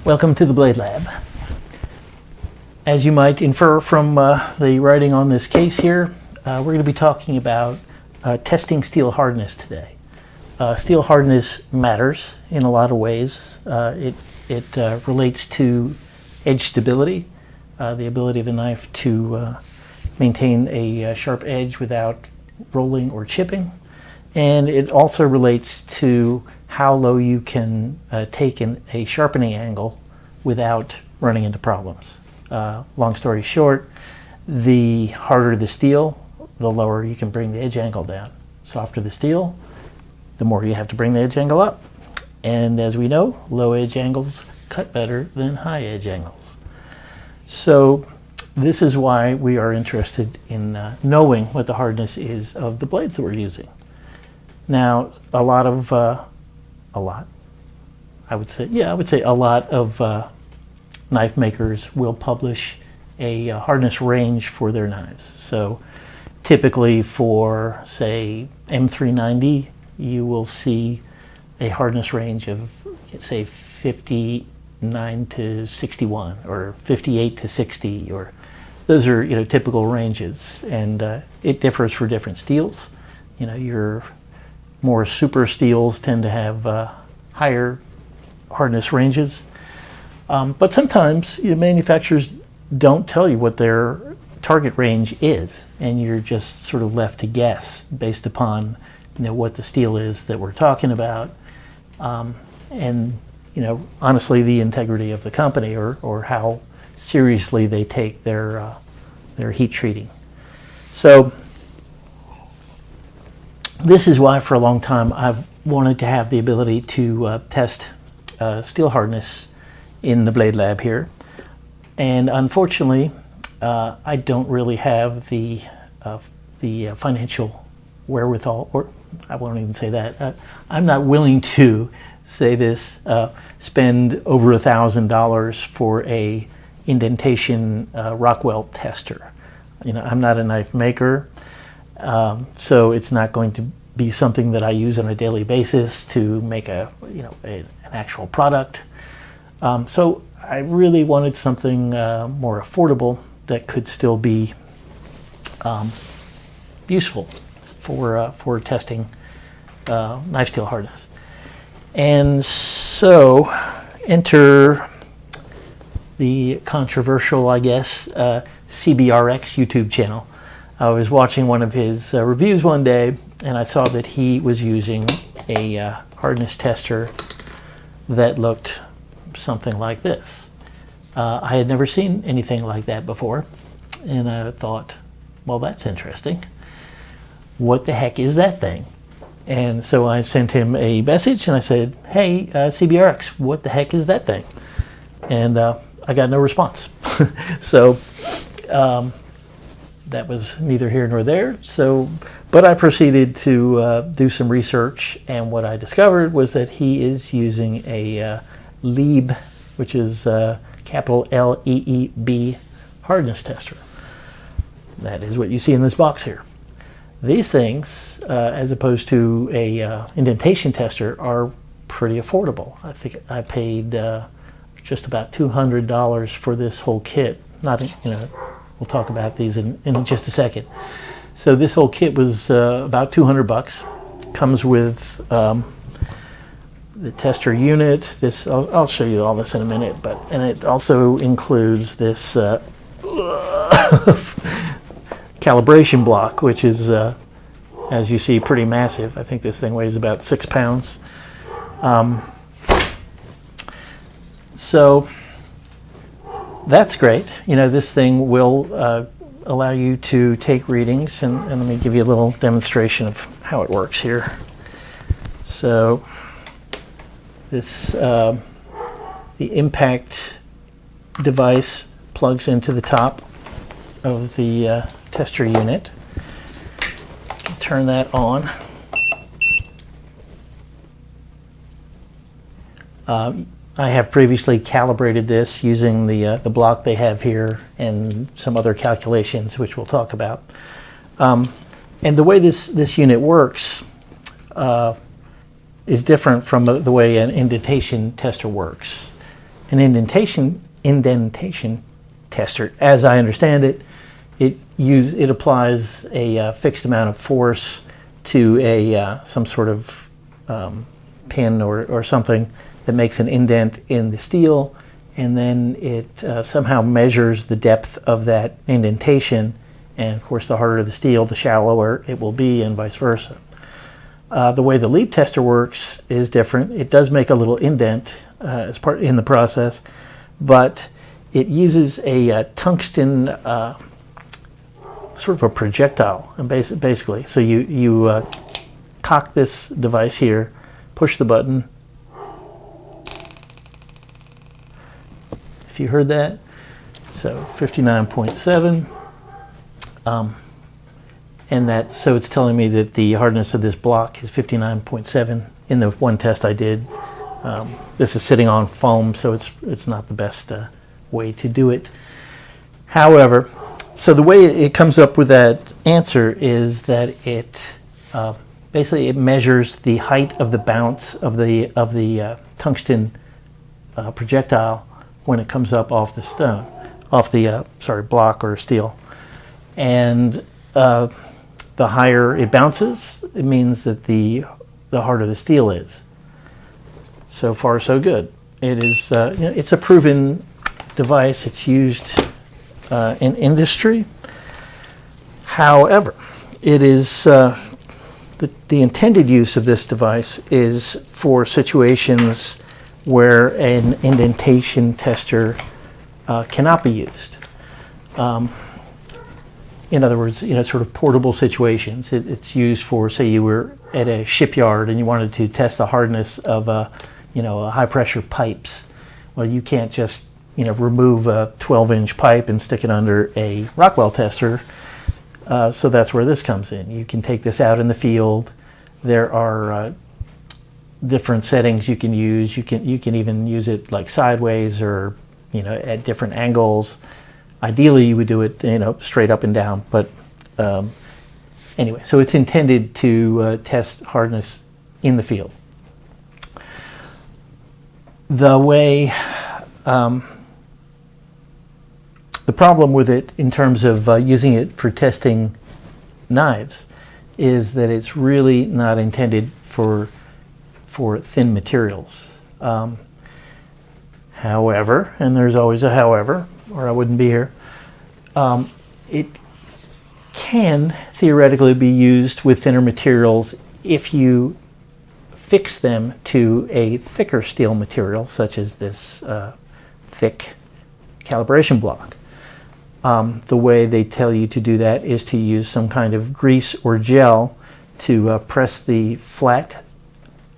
Welcome to the Blade Lab. As you might infer from the writing on this case here, we're going to be talking about testing steel hardness today. Steel hardness matters in a lot of ways. It relates to edge stability, the ability of a knife to maintain a sharp edge without rolling or chipping. And it also relates to how low you can take a sharpening angle without running into problems. Long story short, the harder the steel, the lower you can bring the edge angle down. Softer the steel, the more you have to bring the edge angle up. And as we know, low edge angles cut better than high edge angles. So this is why we are interested in knowing what the hardness is of the blades that we're using. Now, I would say a lot of knife makers will publish a hardness range for their knives. So typically for, say, M390, you will see a hardness range of, say, 59 to 61 or 58 to 60, or those are typical ranges, and it differs for different steels. Your more super steels tend to have higher hardness ranges, but sometimes manufacturers don't tell you what their target range is, and you're just sort of left to guess based upon what the steel is that we're talking about, and honestly the integrity of the company or how seriously they take their heat treating. So this is why for a long time I've wanted to have the ability to test steel hardness in the Blade Lab here, and unfortunately I don't really have the financial wherewithal, or I won't even say that. I'm not willing to say this, spend over $1,000 for a indentation Rockwell tester. I'm not a knife maker, so it's not going to be something that I use on a daily basis to make an actual product. So I really wanted something more affordable that could still be useful for testing knife steel hardness. And so enter the controversial, I guess, CBRX YouTube channel. I was watching one of his reviews one day, and I saw that he was using a hardness tester that looked something like this. I had never seen anything like that before, and I thought, well, that's interesting. What the heck is that thing? And so I sent him a message and I said, hey, CBRX, what the heck is that thing? And I got no response. So that was neither here nor there. But I proceeded to do some research, and what I discovered was that he is using a Leeb, which is capital L-E-E-B hardness tester. That is what you see in this box here. These things, as opposed to a indentation tester, are pretty affordable. I think I paid just about $200 for this whole kit. We'll talk about these in just a second. So this whole kit was about $200. Comes with the tester unit. This I'll show you all this in a minute, and it also includes this calibration block, which is, as you see, pretty massive. I think this thing weighs about 6 pounds. So that's great. This thing will allow you to take readings, and let me give you a little demonstration of how it works here. So this the impact device plugs into the top of the tester unit. Turn that on. I have previously calibrated this using the block they have here and some other calculations, which we'll talk about. And the way this unit works is different from the way an indentation tester works. An indentation tester, as I understand it, it applies a fixed amount of force to some sort of pin or something that makes an indent in the steel, and then it somehow measures the depth of that indentation, and of course the harder the steel, the shallower it will be, and vice versa. The way the Leeb tester works is different. It does make a little indent as part in the process, but it uses a tungsten sort of a projectile, and basically. So you cock this device here, push the button. If you heard that, so 59.7, and so it's telling me that the hardness of this block is 59.7 in the one test I did. This is sitting on foam, so it's not the best way to do it. However, so the way it comes up with that answer is that it basically it measures the height of the bounce of the tungsten projectile when it comes up off the stone, off the block or steel, and the higher it bounces, it means that the harder the steel is. So far, so good. It is it's a proven device. It's used in industry. However, it is the intended use of this device is for situations where an indentation tester cannot be used. In other words, sort of portable situations. It's used for, say, you were at a shipyard and you wanted to test the hardness of a high pressure pipes. Well, you can't just remove a 12-inch pipe and stick it under a Rockwell tester. So that's where this comes in. You can take this out in the field. There are different settings you can use. You can even use it like sideways or at different angles. Ideally, you would do it straight up and down. But anyway, so it's intended to test hardness in the field. The way the problem with it in terms of using it for testing knives is that it's really not intended for thin materials. However, and there's always a however, or I wouldn't be here, it can theoretically be used with thinner materials if you fix them to a thicker steel material, such as this thick calibration block. The way they tell you to do that is to use some kind of grease or gel to press the flat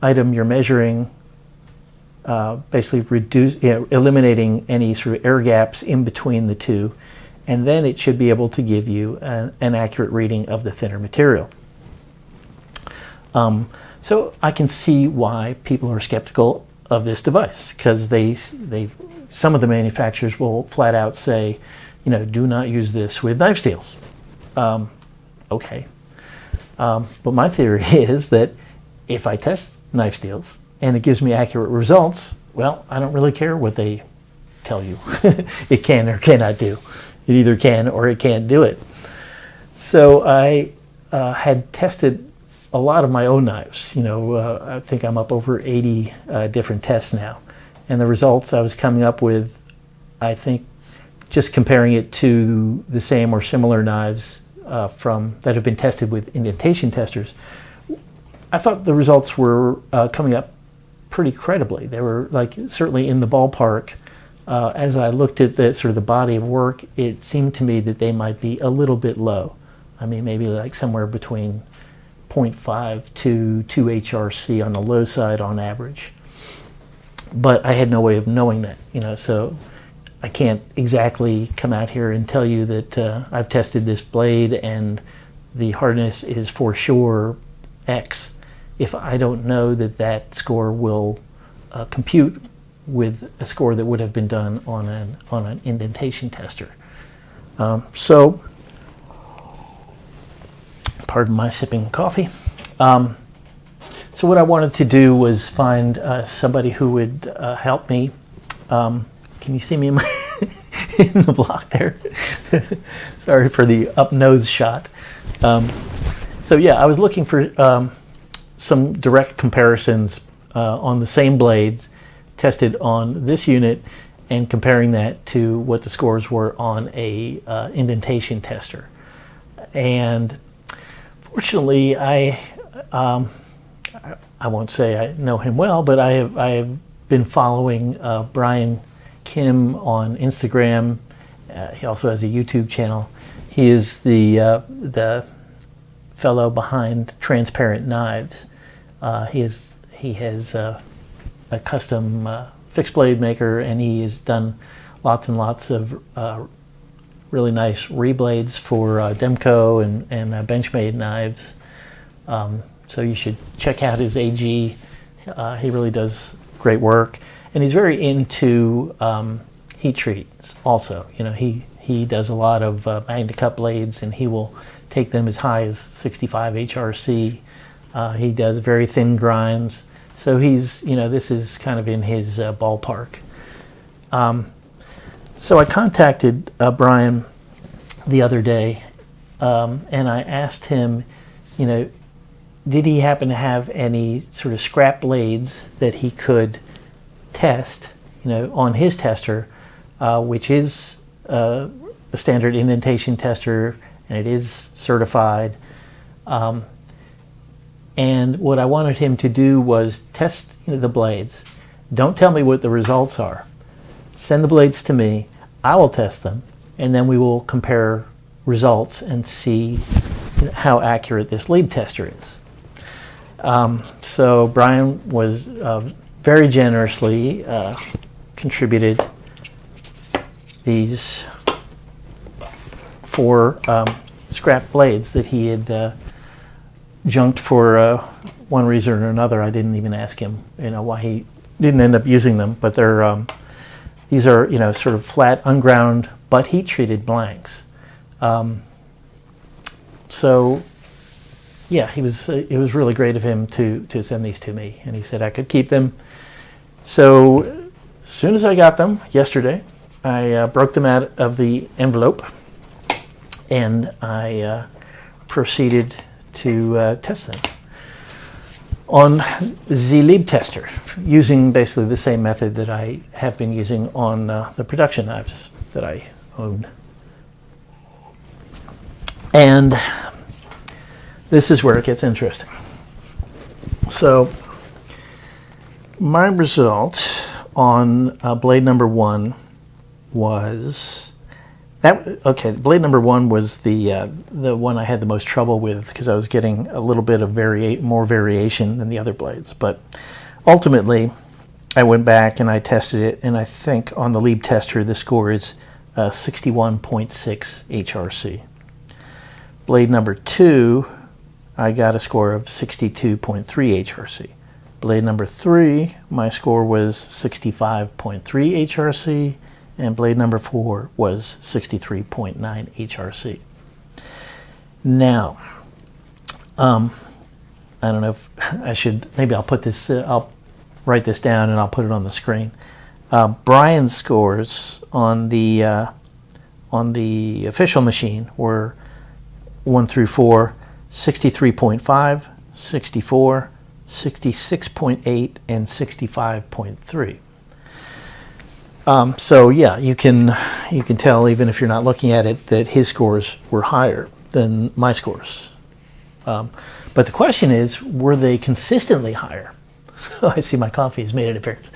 item you're measuring, basically eliminating any sort of air gaps in between the two, and then it should be able to give you an accurate reading of the thinner material. So I can see why people are skeptical of this device, because some of the manufacturers will flat out say, do not use this with knife steels. Okay. But my theory is that if I test knife steels and it gives me accurate results, well, I don't really care what they tell you it can or cannot do. It either can or it can't do it. So I had tested a lot of my own knives. I think I'm up over 80 different tests now. And the results I was coming up with, I think, just comparing it to the same or similar knives that have been tested with indentation testers, I thought the results were coming up pretty credibly. They were certainly in the ballpark. As I looked at the body of work, it seemed to me that they might be a little bit low. I mean, maybe somewhere between 0.5 to 2 HRC on the low side on average. But I had no way of knowing that, so I can't exactly come out here and tell you that I've tested this blade and the hardness is for sure X if I don't know that score will compute with a score that would have been done on an indentation tester. So, pardon my sipping coffee. So what I wanted to do was find somebody who would help me Can you see me in, my in the block there? Sorry for the up nose shot. So yeah, I was looking for some direct comparisons on the same blades tested on this unit and comparing that to what the scores were on a indentation tester. And fortunately, I won't say I know him well, but I have been following Brian Kim on Instagram. He also has a YouTube channel. He is the fellow behind Transparent Knives. He has a custom fixed blade maker, and he has done lots and lots of really nice reblades for Demco and Benchmade knives. So you should check out his AG. He really does great work, and he's very into heat treats also. You know, he does a lot of Magna-Cut blades, and he will take them as high as 65 HRC. He does very thin grinds. So he's, you know, this is kind of in his ballpark. So I contacted Brian the other day, and I asked him, you know, did he happen to have any sort of scrap blades that he could test, you know, on his tester, which is a standard indentation tester, and it is certified. And what I wanted him to do was test, you know, the blades. Don't tell me what the results are. Send the blades to me. I will test them, and then we will compare results and see how accurate this Leeb tester is. So Brian was very generously contributed these 4 scrap blades that he had junked for one reason or another. I didn't even ask him, you know, why he didn't end up using them. But they're these are, you know, sort of flat, unground, but heat-treated blanks. So yeah, it was really great of him to send these to me, and he said I could keep them. So as soon as I got them yesterday, I broke them out of the envelope, and I proceeded to test them on the Leeb tester, using basically the same method that I have been using on the production knives that I own. And this is where it gets interesting. So my result on blade number 1 was okay. Blade number 1 was the one I had the most trouble with, because I was getting a little bit of more variation than the other blades. But ultimately, I went back and I tested it, and I think on the Leeb tester the score is 61.6 HRC. Blade number 2, I got a score of 62.3 HRC. Blade number 3, my score was 65.3 HRC. And blade number 4 was 63.9 HRC. Now, I don't know if I should, maybe I'll put this, I'll write this down and I'll put it on the screen. Brian's scores on the official machine were 1 through 4, 63.5, 64, 66.8, and 65.3. So yeah, you can tell, even if you're not looking at it, that his scores were higher than my scores. But the question is, were they consistently higher? I see my coffee has made an appearance.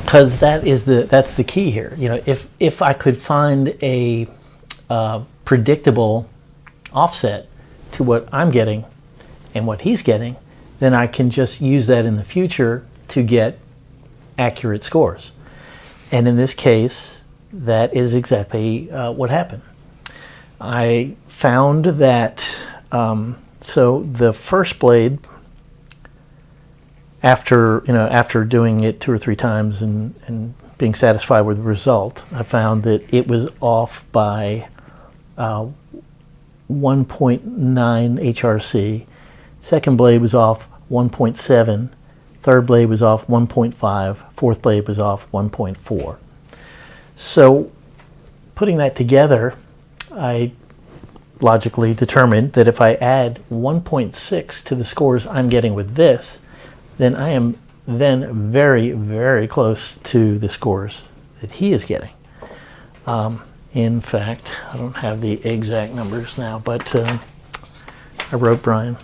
Because that's the key here. You know, if I could find a predictable offset to what I'm getting and what he's getting, then I can just use that in the future to get accurate scores. And in this case, that is exactly what happened. I found that so the first blade, after doing it 2 or 3 times and being satisfied with the result, I found that it was off by 1.9 HRC. Second blade was off 1.7, third blade was off 1.5, fourth blade was off 1.4. So putting that together, I logically determined that if I add 1.6 to the scores I'm getting with this, then I am then very, very close to the scores that he is getting. In fact, I don't have the exact numbers now, but I wrote Brian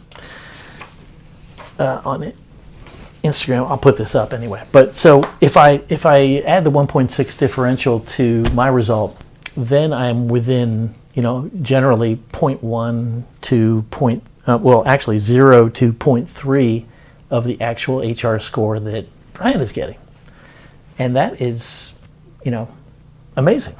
on it. Instagram, I'll put this up anyway. But so if I add the 1.6 differential to my result, then I'm within, generally 0.1 to actually 0 to 0.3 of the actual HR score that Brian is getting. And that is, amazing.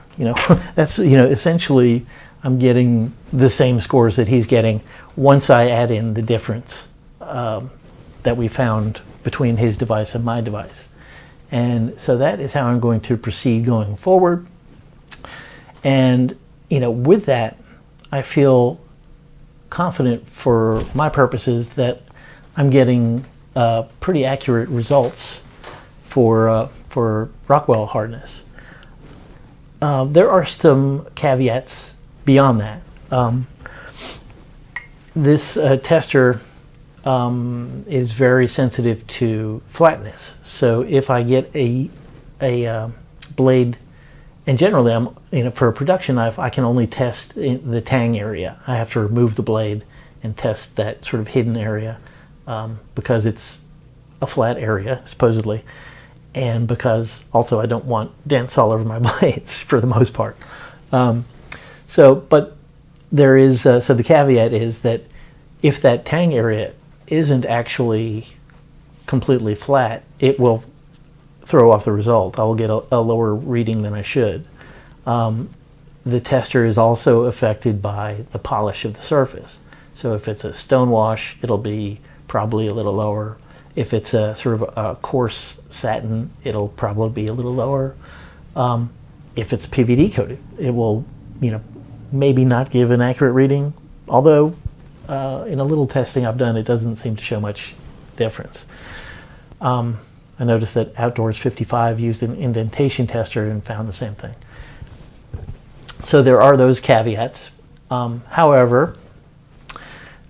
That's, essentially I'm getting the same scores that he's getting once I add in the difference that we found between his device and my device. And so that is how I'm going to proceed going forward. And, with that, I feel confident for my purposes that I'm getting pretty accurate results for Rockwell hardness. There are some caveats beyond that. This tester is very sensitive to flatness. So if I get a blade, and generally for a production knife, I can only test in the tang area. I have to remove the blade and test that sort of hidden area because it's a flat area, supposedly. And because also I don't want dents all over my blades for the most part. But there is, so the caveat is that if that tang area isn't actually completely flat, it will throw off the result. I will get a lower reading than I should. The tester is also affected by the polish of the surface. So if it's a stone wash, it'll be probably a little lower. If it's a sort of a coarse satin, it'll probably be a little lower. If it's PVD coated, it will, maybe not give an accurate reading. Although, in a little testing I've done, it doesn't seem to show much difference. I noticed that Outdoors 55 used an indentation tester and found the same thing. So there are those caveats. However,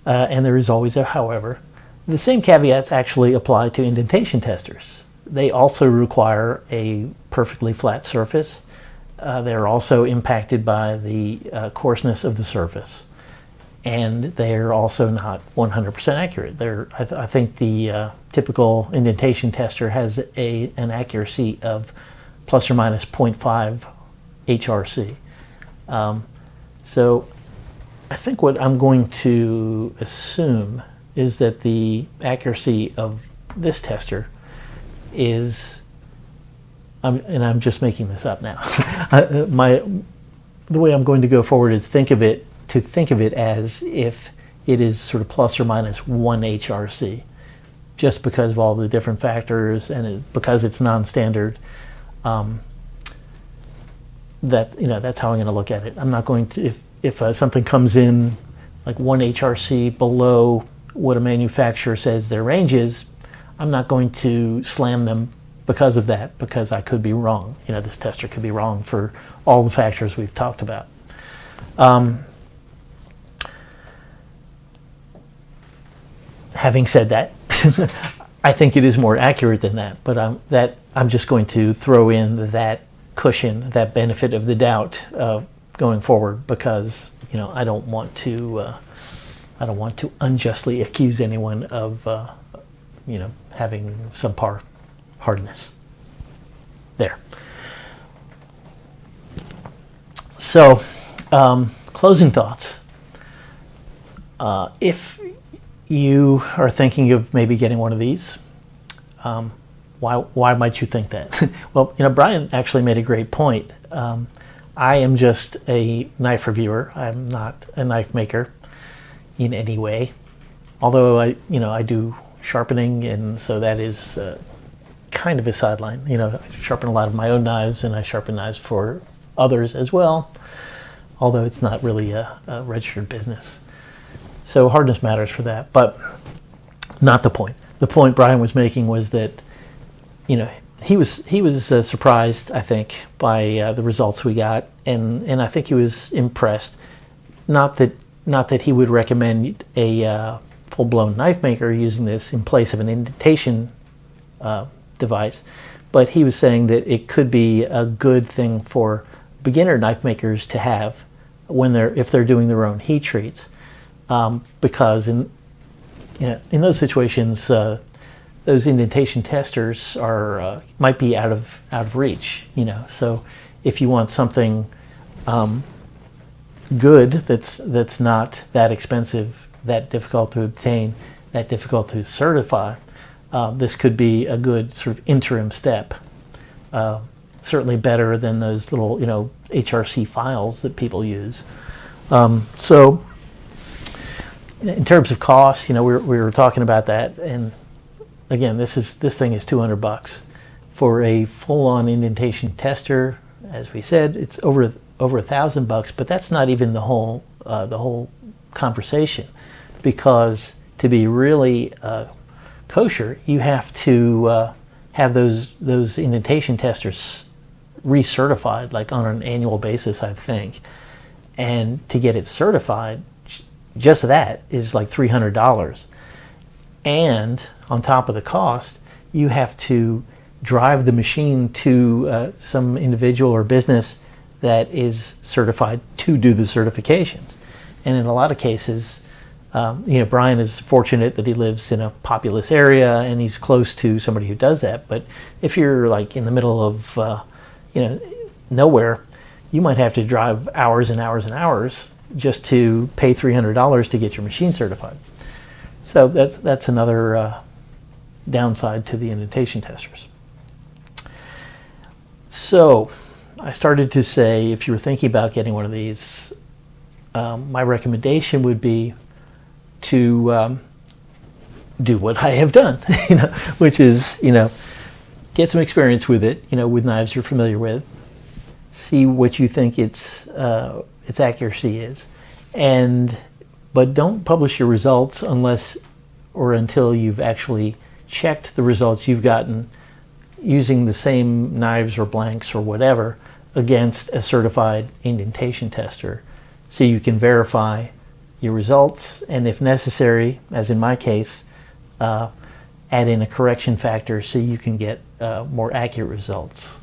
and there is always a however, the same caveats actually apply to indentation testers. They also require a perfectly flat surface. They're also impacted by the coarseness of the surface. And they're also not 100% accurate. I think the typical indentation tester has an accuracy of plus or minus 0.5 HRC. So I think what I'm going to assume is that the accuracy of this tester is, and I'm just making this up now, the way I'm going to go forward is think of it as if it is sort of plus or minus 1 HRC, just because of all the different factors and because it's non-standard. That's how I'm going to look at it. I'm not going to, if something comes in like 1 HRC below what a manufacturer says their range is, I'm not going to slam them because of that, because I could be wrong. This tester could be wrong for all the factors we've talked about. Having said that, I think it is more accurate than that, but I'm just going to throw in that cushion, that benefit of the doubt going forward, because I don't want to unjustly accuse anyone of having subpar hardness. There. So, closing thoughts. If you are thinking of maybe getting one of these, why might you think that? Well, Brian actually made a great point. I am just a knife reviewer. I'm not a knife maker in any way. Although I do sharpening, and so that is kind of a sideline. I sharpen a lot of my own knives, and I sharpen knives for others as well. Although it's not really a registered business. So hardness matters for that, but not the point. the point Brian was making was that, you know, he was surprised, I think, by the results we got, and I think he was impressed. Not that he would recommend a full-blown knife maker using this in place of an indentation device, but he was saying that it could be a good thing for beginner knife makers to have if they're doing their own heat treats, because in those situations, those indentation testers might be out of reach. So if you want something good that's not that expensive, that difficult to obtain, that difficult to certify, this could be a good sort of interim step. Certainly better than those little HRC files that people use. So in terms of cost, we were talking about that, and again, this thing is $200 for a full-on indentation tester. As we said, it's over $1,000, but that's not even the whole conversation, because to be really kosher, you have to have those indentation testers recertified, like on an annual basis, I think. And to get it certified, just that is like $300. And on top of the cost, you have to drive the machine to some individual or business that is certified to do the certifications. And in a lot of cases, Brian is fortunate that he lives in a populous area and he's close to somebody who does that. But if you're like in the middle of nowhere, you might have to drive hours and hours and hours just to pay $300 to get your machine certified. So that's another downside to the indentation testers. So I started to say, if you were thinking about getting one of these, my recommendation would be to do what I have done, which is, get some experience with it, with knives you're familiar with, see what you think its accuracy is, but don't publish your results unless or until you've actually checked the results you've gotten using the same knives or blanks or whatever against a certified indentation tester, so you can verify your results, and if necessary, as in my case, add in a correction factor so you can get more accurate results.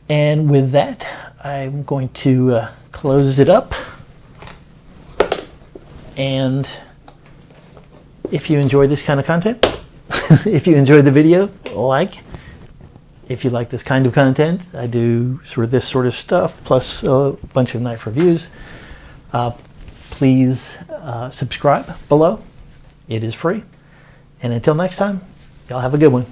And with that, I'm going to close it up. And if you enjoy this kind of content, if you enjoyed the video, like. If you like this kind of content, I do this sort of stuff, plus a bunch of knife reviews. Please subscribe below. It is free. And until next time, y'all have a good one.